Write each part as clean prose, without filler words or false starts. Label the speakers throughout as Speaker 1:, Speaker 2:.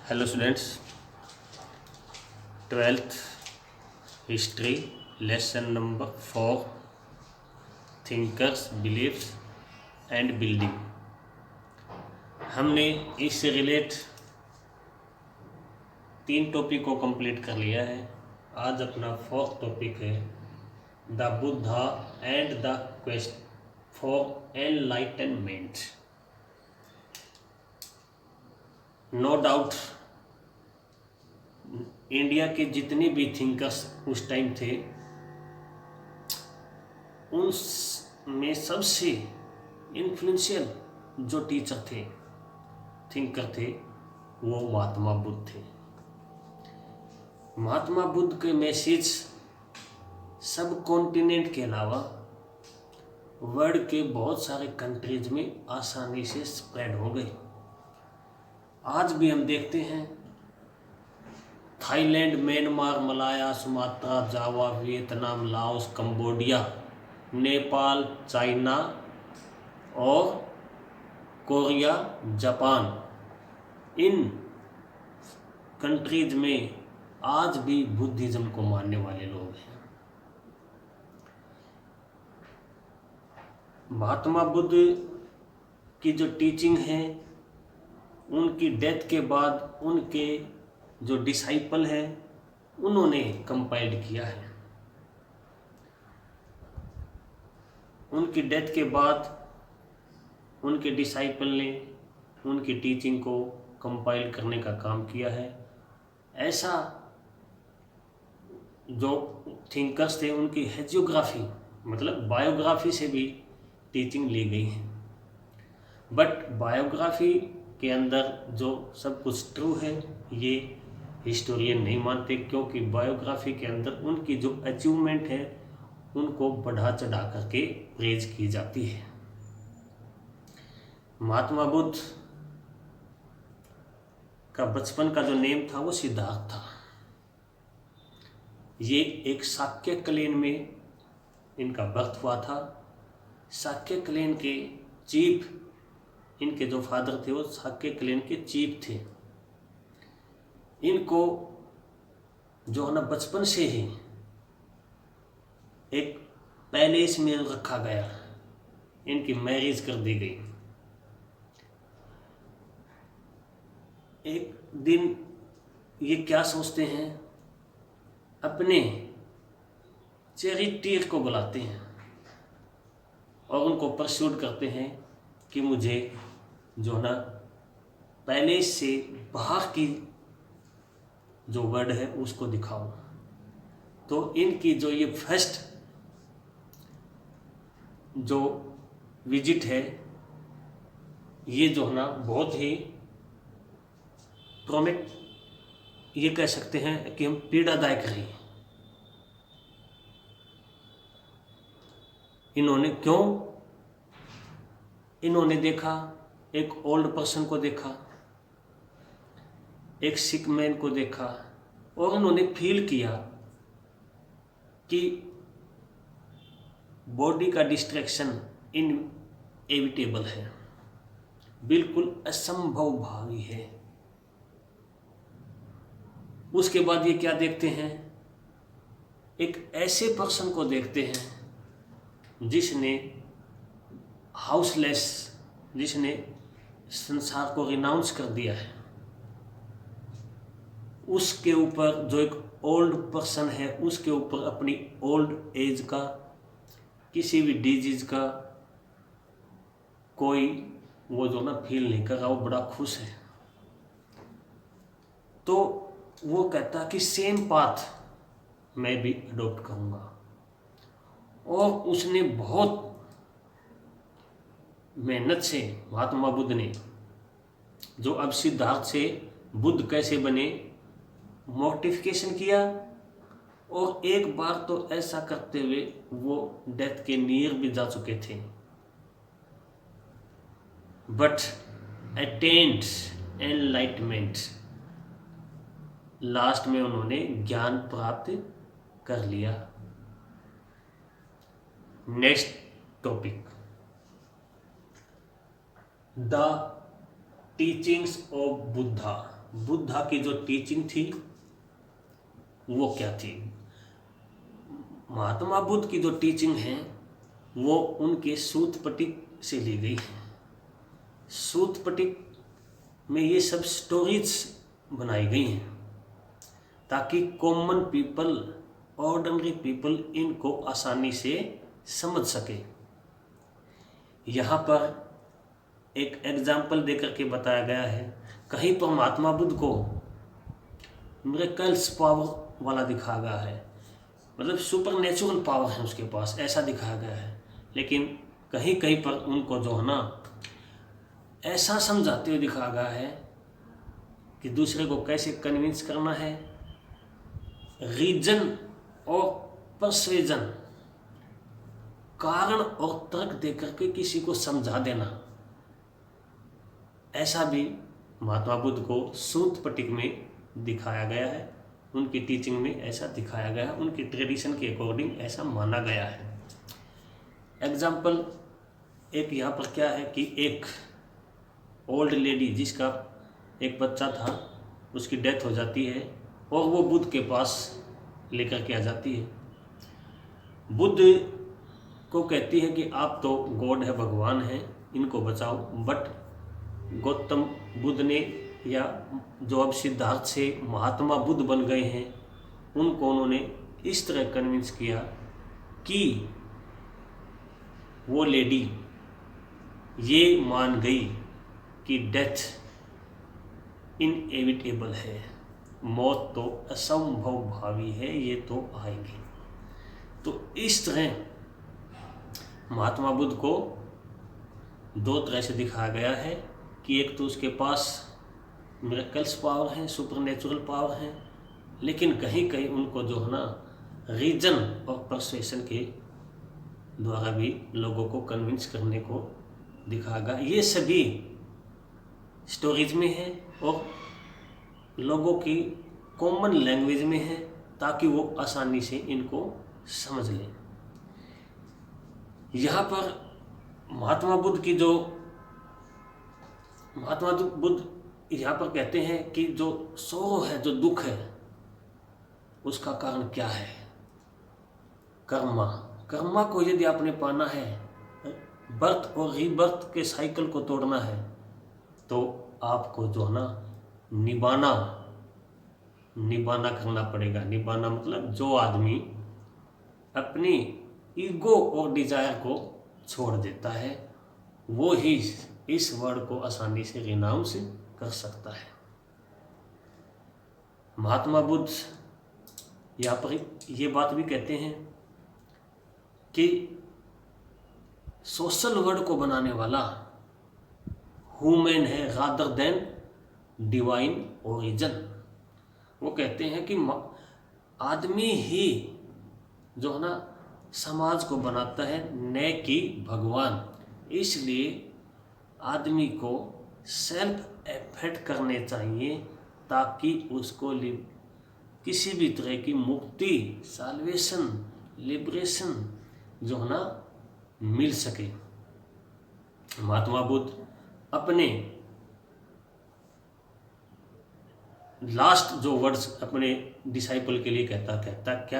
Speaker 1: Hello students, 12th history lesson number 4 thinkers beliefs and building. हमने इससे relate 3 topic को complete कर लिया है। आज अपना 4th टॉपिक है the Buddha and the quest for enlightenment. No doubt India के जितने भी थिंकर्स उस टाइम थे, उन में सबसे इन्फ्लुएंशियल जो टीचर थे, थिंकर थे, वो महात्मा बुद्ध थे। महात्मा बुद्ध के मैसेज सब कॉन्टिनेंट के अलावा वर्ल्ड के बहुत सारे कंट्रीज में आसानी से स्प्रेड हो गए। आज भी हम देखते हैं Thailand, Myanmar, Malaya, Sumatra, Java, Vietnam, Laos, Cambodia, Nepal, China और कोरिया, जापान, इन कंट्रीज में आज भी बुद्धिज्म को मानने वाले लोग हैं। महात्मा बुद्ध की जो टीचिंग है, उनकी डेथ के बाद उनके जो डिसाइपल हैं, उन्होंने कंपाइल्ड किया है। उनकी डेथ के बाद उनके डिसाइपल ने उनकी टीचिंग को कंपाइल करने का काम किया है। ऐसा जो थिंकर्स थे, उनकी हेजियोग्राफी मतलब बायोग्राफी से भी टीचिंग ली गई है। बट बायोग्राफी के अंदर जो सब कुछ ट्रू है, ये हिस्टोरियन नहीं मानते, क्योंकि बायोग्राफी के अंदर उनकी जो अचीवमेंट है, उनको बढ़ा चढ़ा करके प्रेज की जाती है। महात्मा बुद्ध का बचपन का जो नेम था वो सिद्धार्थ था। ये एक शाक्य क्लेन में इनका बर्थ हुआ था। शाक्य क्लेन के चीफ, इनके जो फादर थे वो शाक्य क्लेन के चीफ थे। इनको जो है ना बचपन से ही एक पैलेस में रखा गया, इनकी मैरिज कर दी गई। एक दिन ये क्या सोचते हैं, अपने चैरिटीर को बुलाते हैं और उनको परस्यूट करते हैं कि मुझे जो है ना पैलेस से बाहर की जो वर्ल्ड है उसको दिखाओ। तो इनकी जो ये फर्स्ट जो विजिट है, ये जो है ना बहुत ही ये कह सकते हैं कि हम पीड़ादायक रही। इन्होंने देखा, एक ओल्ड पर्सन को देखा, एक सिक मैन को देखा, और उन्होंने फील किया कि बॉडी का डिस्ट्रैक्शन इनएविटेबल है, बिल्कुल असंभव भावी है। उसके बाद ये क्या देखते हैं, एक ऐसे पर्सन को देखते हैं जिसने हाउसलेस, जिसने संसार को रिनाउंस कर दिया है। उसके ऊपर जो एक ओल्ड पर्सन है, उसके ऊपर अपनी ओल्ड एज का, किसी भी डिजीज का कोई वो जो ना फील नहीं कर रहा, वो बड़ा खुश है। तो वो कहता कि सेम पाथ मैं भी अडॉप्ट करूंगा। और उसने बहुत मेहनत से, महात्मा बुद्ध ने, जो अब सिद्धार्थ से बुद्ध कैसे बने, मोटिफिकेशन किया। और एक बार तो ऐसा करते हुए वो डेथ के नियर भी जा चुके थे, बट अटेन्ड एनलाइटमेंट, लास्ट में उन्होंने ज्ञान प्राप्त कर लिया। Next topic, the teachings of Buddha. Buddha की जो टीचिंग थी वो क्या थी। महात्मा बुद्ध की जो टीचिंग है वो उनके सूत पिटक से ली गई है। सूत पिटक में ये सब स्टोरीज बनाई गई हैं ताकि कॉमन पीपल, ऑर्डिनरी पीपल इनको आसानी से समझ सके। यहाँ पर एक एग्जाम्पल देकर के बताया गया है, कहीं पर महात्मा बुद्ध को मिरेकल्स पावर वाला दिखाया गया है, मतलब सुपर नेचुरल पावर है उसके पास, ऐसा दिखाया गया है। लेकिन कहीं कहीं पर उनको जो है ना ऐसा समझाते हुए दिखाया गया है कि दूसरे को कैसे कन्विंस करना है, रीजन और परsuasion, कारण और तर्क देकर के किसी को समझा देना। ऐसा भी महात्मा बुद्ध को सूत पिटक में दिखाया गया है, उनकी टीचिंग में ऐसा दिखाया गया है, उनकी ट्रेडिशन के अकॉर्डिंग ऐसा माना गया है। एग्जाम्पल एक यहाँ पर क्या है कि एक ओल्ड लेडी जिसका एक बच्चा था, उसकी डेथ हो जाती है और वो बुद्ध के पास लेकर के आ जाती है। बुद्ध को कहती है कि आप तो गॉड है, भगवान है, इनको बचाओ। बट गौतम बुद्ध ने या जो अब सिद्धार्थ से महात्मा बुद्ध बन गए हैं उनको उन्होंने इस तरह कन्विंस किया कि वो लेडी ये मान गई कि डेथ इनएविटेबल है, मौत तो असंभव भावी है, ये तो आएगी। तो इस तरह महात्मा बुद्ध को दो तरह से दिखाया गया है कि एक तो उसके पास मिरेकल्स पावर हैं, सुपर नेचुरल पावर हैं, लेकिन कहीं कहीं उनको जो है ना रीजन और परsuasion के द्वारा भी लोगों को कन्विंस करने को दिखाया गया। ये सभी स्टोरीज में है और लोगों की कॉमन लैंग्वेज में है ताकि वो आसानी से इनको समझ लें। यहाँ पर महात्मा बुद्ध यहाँ पर कहते हैं कि जो sorrow है, जो दुख है, उसका कारण क्या है? कर्मा को यदि आपने पाना है, बर्थ और रीबर्थ के साइकिल को तोड़ना है, तो आपको जो है ना निबाना करना पड़ेगा। निबाना मतलब जो आदमी अपनी ईगो और डिजायर को छोड़ देता है वो ही इस वर्ड को आसानी से रिनाउंस कर सकता है। महात्मा बुद्ध यहाँ पर ये बात भी कहते हैं कि सोशल वर्ड को बनाने वाला ह्यूमन है रादर देन डिवाइन ओरिजिन। वो कहते हैं कि आदमी ही जो है ना समाज को बनाता है, न कि भगवान। इसलिए आदमी को सेल्फ एफर्ट करने चाहिए ताकि उसको किसी भी तरह की मुक्ति, साल्वेशन, लिबरेशन जो है ना मिल सके। महात्मा बुद्ध अपने लास्ट जो वर्ड्स अपने डिसाइपल के लिए क्या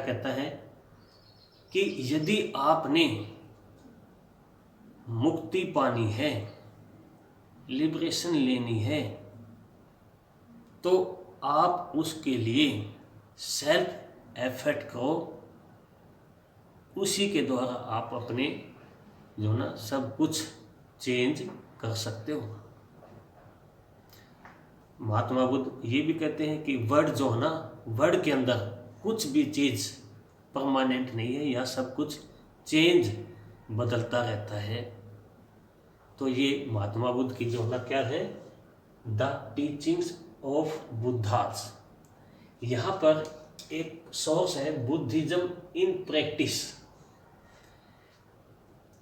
Speaker 1: कहता है कि यदि आपने मुक्ति पानी है, लिबरेशन लेनी है, तो आप उसके लिए सेल्फ एफर्ट करो। उसी के द्वारा आप अपने जो ना सब कुछ चेंज कर सकते हो। महात्मा बुद्ध ये भी कहते हैं कि वर्ड जो है ना, वर्ड के अंदर कुछ भी चीज़ परमानेंट नहीं है, या सब कुछ चेंज बदलता रहता है। तो ये महात्मा बुद्ध की जो ना क्या है, द टीचिंग्स ऑफ बुद्धास। यहाँ पर एक सोर्स है बुद्धिज्म इन प्रैक्टिस।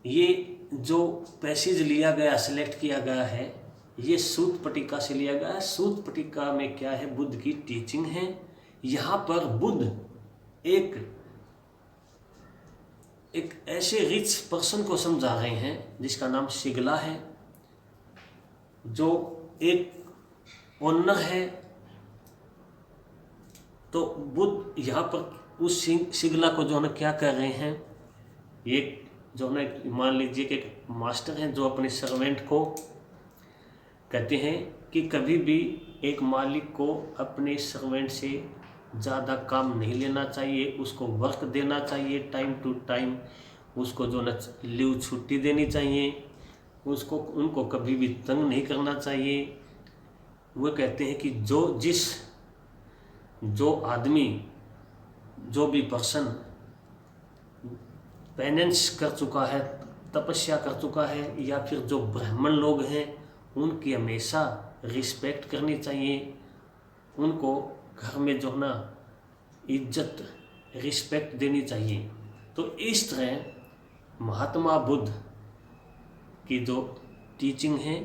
Speaker 1: ये जो पैसेज लिया गया, सिलेक्ट किया गया है, ये सूत पिटका से लिया गया है। सूत पिटका में क्या है, बुद्ध की टीचिंग है। यहाँ पर बुद्ध एक ऐसे रिच पर्सन को समझा रहे हैं जिसका नाम शिगला है, जो एक ओनर है तो बुद्ध यहाँ पर उस शिगला को जो है क्या कर रहे हैं, एक जो है मान लीजिए कि एक मास्टर हैं जो अपने सर्वेंट को कहते हैं कि कभी भी एक मालिक को अपने सर्वेंट से ज़्यादा काम नहीं लेना चाहिए, उसको वर्क देना चाहिए टाइम टू टाइम, उसको जो न लीव छुट्टी देनी चाहिए, उसको उनको कभी भी तंग नहीं करना चाहिए। वो कहते हैं कि जो आदमी, जो भी पर्सन पेनेंस कर चुका है, तपस्या कर चुका है, या फिर जो ब्राह्मण लोग हैं उनकी हमेशा रिस्पेक्ट करनी चाहिए, उनको घर में जो ना इज्जत रिस्पेक्ट देनी चाहिए। तो इस तरह महात्मा बुद्ध की जो टीचिंग है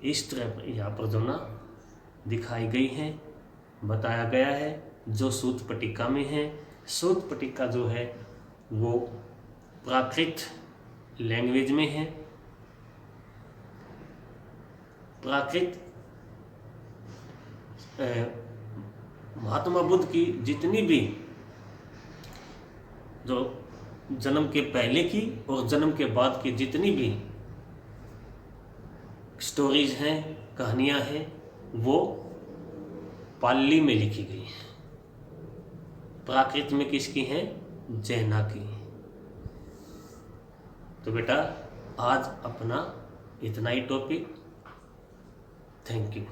Speaker 1: इस तरह यहाँ पर जो ना दिखाई गई है, बताया गया है, जो सूत पटिका में है। सूत पटिका जो है वो प्राकृत लैंग्वेज में है। प्राकृत महात्मा बुद्ध की जितनी भी जो जन्म के पहले की और जन्म के बाद की जितनी भी स्टोरीज हैं, कहानियां हैं, वो पाली में लिखी गई हैं। प्राकृत में किसकी हैं? जैना की। तो बेटा आज अपना इतना ही टॉपिक। Thank you.